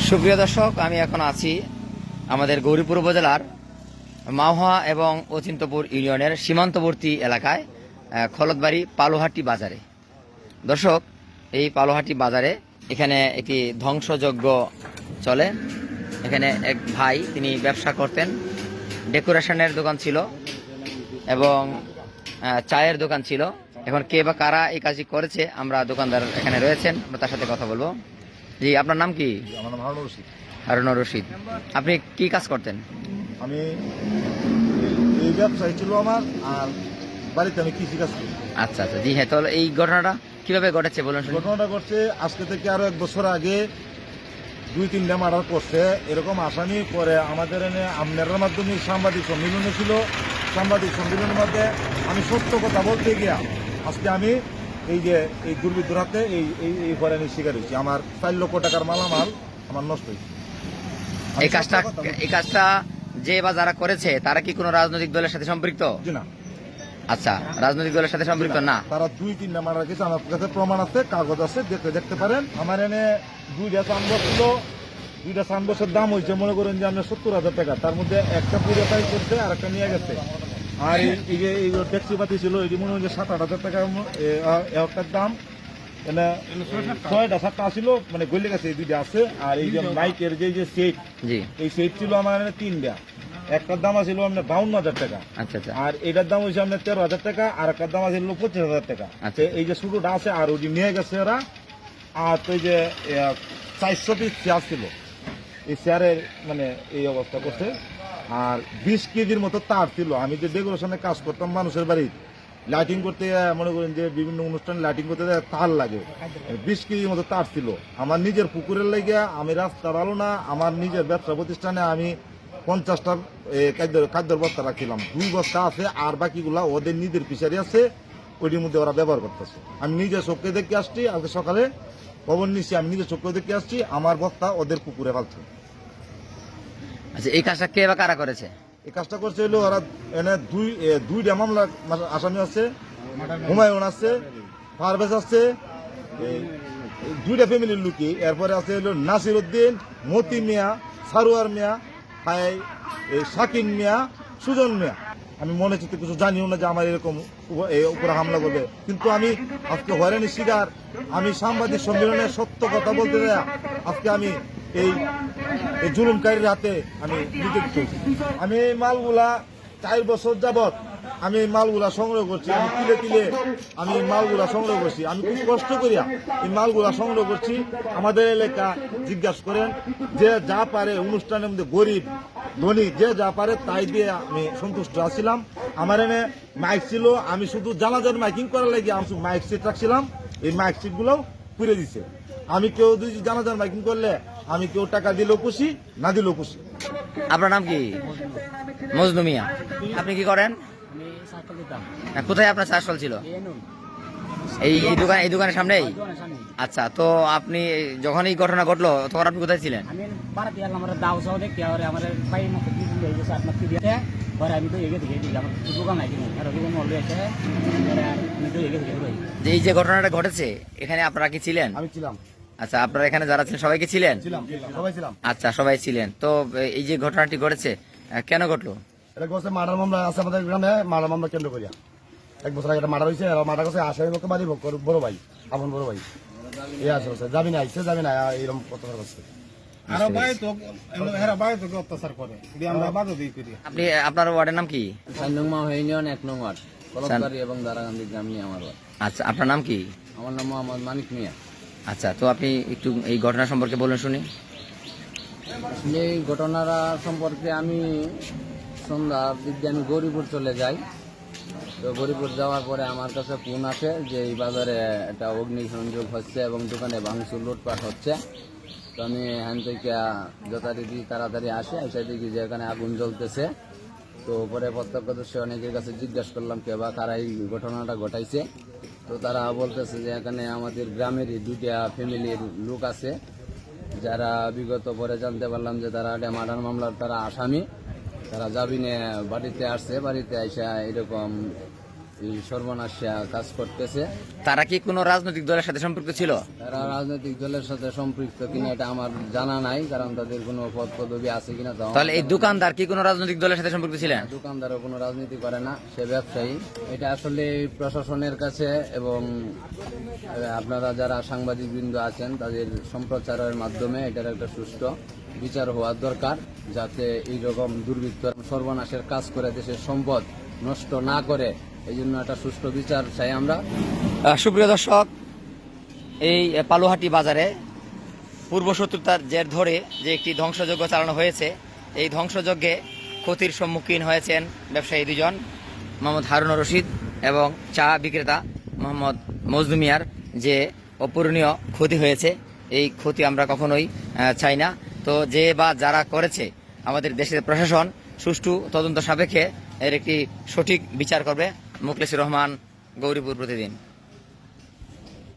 সুপ্রিয় দর্শক, আমি এখন আছি আমাদের গৌরীপুর উপজেলার মাওহা এবং অচিন্তপুর ইউনিয়নের সীমান্তবর্তী এলাকায় খলতবাড়ি পালোহাটি বাজারে। দর্শক, এই পালোহাটি বাজারে এখানে একটি ধ্বংসযজ্ঞ চলে। এখানে এক ভাই, তিনি ব্যবসা করতেন, ডেকোরেশনের দোকান ছিল এবং চায়ের দোকান ছিল। এখন কে বা কারা এই কাজটি করেছে, আমরা দোকানদার এখানে রয়েছেন, আমরা তার সাথে কথা বলবো। জি, আপনার নাম কি? আমার নাম হারুন রশিদ। হারুন রশিদ, আপনি কি কাজ করতেন? আমি এই ব্যবসায় ছিল আমার, আর বাড়িতে আমি কৃষি কাজ করি। আচ্ছা আচ্ছা, জি হ্যাঁ। তাহলে এই ঘটনাটা কিভাবে ঘটেছে বলুন শুনি। ঘটনাটা ঘটছে আজকে থেকে আরো 1 বছর আগে। 2-3টা মার্ডার করছে এরকম আসামি। পরে আমাদের এনে আমনের মাধ্যমে সাংবাদিক সম্মেলনে ছিল। সাংবাদিক সম্মেলনের মধ্যে আমি সত্য কথা বলতে গিয়া আজকে আমি এই যে এই দুর্বৃত্তর হাতে এই হয়রানির শিকার হয়েছি। আমার 4 লক্ষ টাকার মালামাল আমার নষ্ট হয়েছে। এই কাজটা যে বা যারা করেছে তারা কি কোনো রাজনৈতিক দলের সাথে সম্পৃক্ত? জি না। আচ্ছা, রাজনৈতিক দলের সাথে সম্পৃক্ত না। তারা 2-3টা মারা গেছে, আমার কাছে প্রমাণ আছে, কাগজ আছে, দেখতে পারেন। আমার এনে 2টা সানবস ছিল। 2টা সানবসের দাম হয়েছে মনে করেন যে আপনার 70,000 টাকা। তার মধ্যে একটা পুরো পাই করছে আর একটা নিয়ে গেছে। আর এই যে এই ট্যাক্সি পাতি ছিল, এটি মনে হয় যে 7-8 হাজার টাকা একটার দাম। এনে 6টা-7টা আসছিল, মানে গলে গেছে, এই 2টা আছে। আর এই যে মাইকের যে সেট, এই সেট ছিল আমার এনে 3টা। একটার দাম আছিল আপনার 52,000 টাকা। আচ্ছা আচ্ছা। আর এটার দাম হয়েছে আপনার 13,000 টাকা। আর একটার দাম আছে 25,000 টাকা। আচ্ছা। এই যে শুরুটা আছে, আর ওই নিয়ে গেছে ওরা। আর তো এই যে 400 পিস চেয়ার ছিল, এই চেয়ারের মানে এই অবস্থা করছে। আর 20 কেজির মতো তার ছিল। আমি যে ডেকোরেশনের কাজ করতাম মানুষের বাড়ি, লাইটিং করতে মনে করেন যে বিভিন্ন অনুষ্ঠানে লাইটিং করতে তার লাগে, 20 কেজির মতো তার ছিল। আমার নিজের পুকুরের লাগিয়া, আমি রাস্তা ভালো না, আমার নিজের ব্যবসা প্রতিষ্ঠানে আমি 50টা খাদ্যের বস্তা রাখছিলাম। 2 বস্তা আছে, আর বাকিগুলা ওদের নিজের ফিশারি আছে, ওইটির মধ্যে ওরা ব্যবহার করতেছে। আমি নিজের চোখে দেখে আসছি, আজকে সকালে খবর নিচ্ছি, আমি নিজের চোখে দেখে আসছি আমার বস্তা ওদের পুকুরে ফেলছে। আচ্ছা, এই কাজটা কে বা কারা করেছে? এই কাজটা করছে হলো ওরা। এনে 2টা মামলা আসামি আছে। হুমায়ুন আছে, পারভেজ আছে, 2টা ফ্যামিলির লোকই। এরপরে আছে হলো নাসির উদ্দিন, মতি মিয়া, সারোয়ার মিয়া, শাকিন মিয়া, সুজন মিয়া। আমি মনে হচ্ছে কিছু জানিও না যে আমার এরকম উপরে হামলা করবে, কিন্তু আমি আজকে হয়রানির শিকার। আমি সাংবাদিক সম্মেলনে সত্য কথা বলতে দেয়া আজকে আমি এই জুলুমকারীর হাতে আমি নিযুক্ত। আমি এই মালগুলা 4 বছর যাবৎ আমি এই মালগুলা সংগ্রহ করছি। আমি তিলে আমি এই মালগুলা সংগ্রহ করছি। আমি খুব কষ্ট করিয়া এই মালগুলা সংগ্রহ করছি। আমাদের এলাকা জিজ্ঞাসা করেন, যে যা পারে অনুষ্ঠানের মধ্যে, গরিব ধনী যে যা পারে তাই দিয়ে আমি সন্তুষ্ট আছিলাম। আমার এনে মাইক ছিল, আমি শুধু জানাজার মাইকিং করার লাগে আমি মাইক সিট রাখছিলাম। এই মাইক সিট গুলো পুড়ে দিছে। আমি কেউ জানাজার মাইকিং করলে আমি কেউ টাকা দিলেও খুশি, না দিলেও খুশি। আপনার নাম কি? মজনু মিয়া। আপনি কি করেন? কোথায় আপনার চাষফল ছিল? এই দোকানের সামনেই? আচ্ছা, তো আপনি যখন এই ঘটনা ঘটলো তখন আপনি কোথায় ছিলেন? যে এই যে ঘটনাটা ঘটেছে এখানে আপনারা কি ছিলেন? আমি ছিলাম। আচ্ছা, আপনারা এখানে যারা ছিলেন সবাই কি ছিলেন? সবাই ছিলাম। আচ্ছা, সবাই ছিলেন। তো এই যে ঘটনাটি ঘটেছে কেন ঘটলো? এটা করছে মার্ডার মামলা আছে আমাদের গ্রামে, মার্ডার মামলা কেন্দ্র করিয়া 1 বছর আগে মার্ডার হয়েছে। মার্ডার কাছে আসামি লোক বাড়ি বড় ভাই, আপন বড় ভাই এই আছে, যাবি না আইসে, যাবি না এরকম অত্যাচার করছে। আপনি, আপনার ওয়ার্ডের নাম কি? 4 নং মাওহা ইউনিয়ন 1 নং ওয়ার্ড, কলমবাড়ি এবং দারাগান্ধী গ্রাম নিয়ে আমার ওয়ার্ড। আচ্ছা, আপনার নাম কি? আমার নাম মোহাম্মদ মানিক মিয়া। আচ্ছা, তো আপনি একটু এই ঘটনা সম্পর্কে বলুন শুনি। এই ঘটনাটা সম্পর্কে আমি সন্ধ্যার দিকে আমি গৌরীপুর চলে যাই। তো গৌরীপুর যাওয়ার পরে আমার কাছে ফোন আসে যে এই বাজারে একটা অগ্নিসংযোগ হচ্ছে এবং দোকানে ভাঙচুর লুটপাট হচ্ছে। তো আমি এখান থেকে যথারীতি তাড়াতাড়ি আসে, এসে দেখি যে এখানে আগুন জ্বলতেছে। তো পরে প্রত্যক্ষদর্শী অনেকের কাছে জিজ্ঞাসা করলাম কে বা কারা এই ঘটনাটা ঘটাইছে। তো তারা বলতেছে যে এখানে আমাদের গ্রামেরই 2টা ফ্যামিলির লোক আছে, যারা বিগত পরে জানতে পারলাম যে তারা একটা মার্ডার মামলার তারা আসামি। তারা জামিনে বাড়িতে আসছে, বাড়িতে আইসা এরকম এই সর্বনাশা কাজ করতেছে। তারা কি কোনো রাজনৈতিক দলের সাথে সম্পৃক্ত ছিল? তারা রাজনৈতিক দলের সাথে সম্পৃক্ত কিনা এটা আমার জানা নাই, কারণ তাদের কোনো পদ পদবি আছে কিনা তাও তাহলে এই দোকানদার কি কোনো রাজনৈতিক দলের সাথে সম্পৃক্ত ছিলেন? দোকানদারও কোনো রাজনীতি করে না, সে ব্যবসায়ী। এটা আসলে প্রশাসনের কাছে এবং আপনারা যারা সাংবাদিকবৃন্দ আছেন তাদের সম্প্রচারের মাধ্যমে এটার একটা সুষ্ঠু বিচার হওয়ার দরকার, যাতে এইরকম দুর্বৃত্ত সর্বনাশের কাজ করে দেশের সম্পদ নষ্ট না করে। এই জন্য একটা সুষ্ঠু বিচার চাই আমরা। সুপ্রিয় দর্শক, এই পালুহাটি বাজারে পূর্ব শত্রুতার জের ধরে যে একটি ধ্বংসযজ্ঞ চালানো হয়েছে, এই ধ্বংসযজ্ঞে ক্ষতির সম্মুখীন হয়েছেন ব্যবসায়ী দুজন, মোহাম্মদ হারুনুর রশিদ এবং চা বিক্রেতা মোহাম্মদ মজনু মিয়ার। যে অপূরণীয় ক্ষতি হয়েছে, এই ক্ষতি আমরা কখনোই চাই না। তো যে বা যারা করেছে, আমাদের দেশের প্রশাসন সুষ্ঠু তদন্ত সাপেক্ষে এর একটি সঠিক বিচার করবে। মুখলেসুর রহমান, গৌরীপুর প্রতিদিন।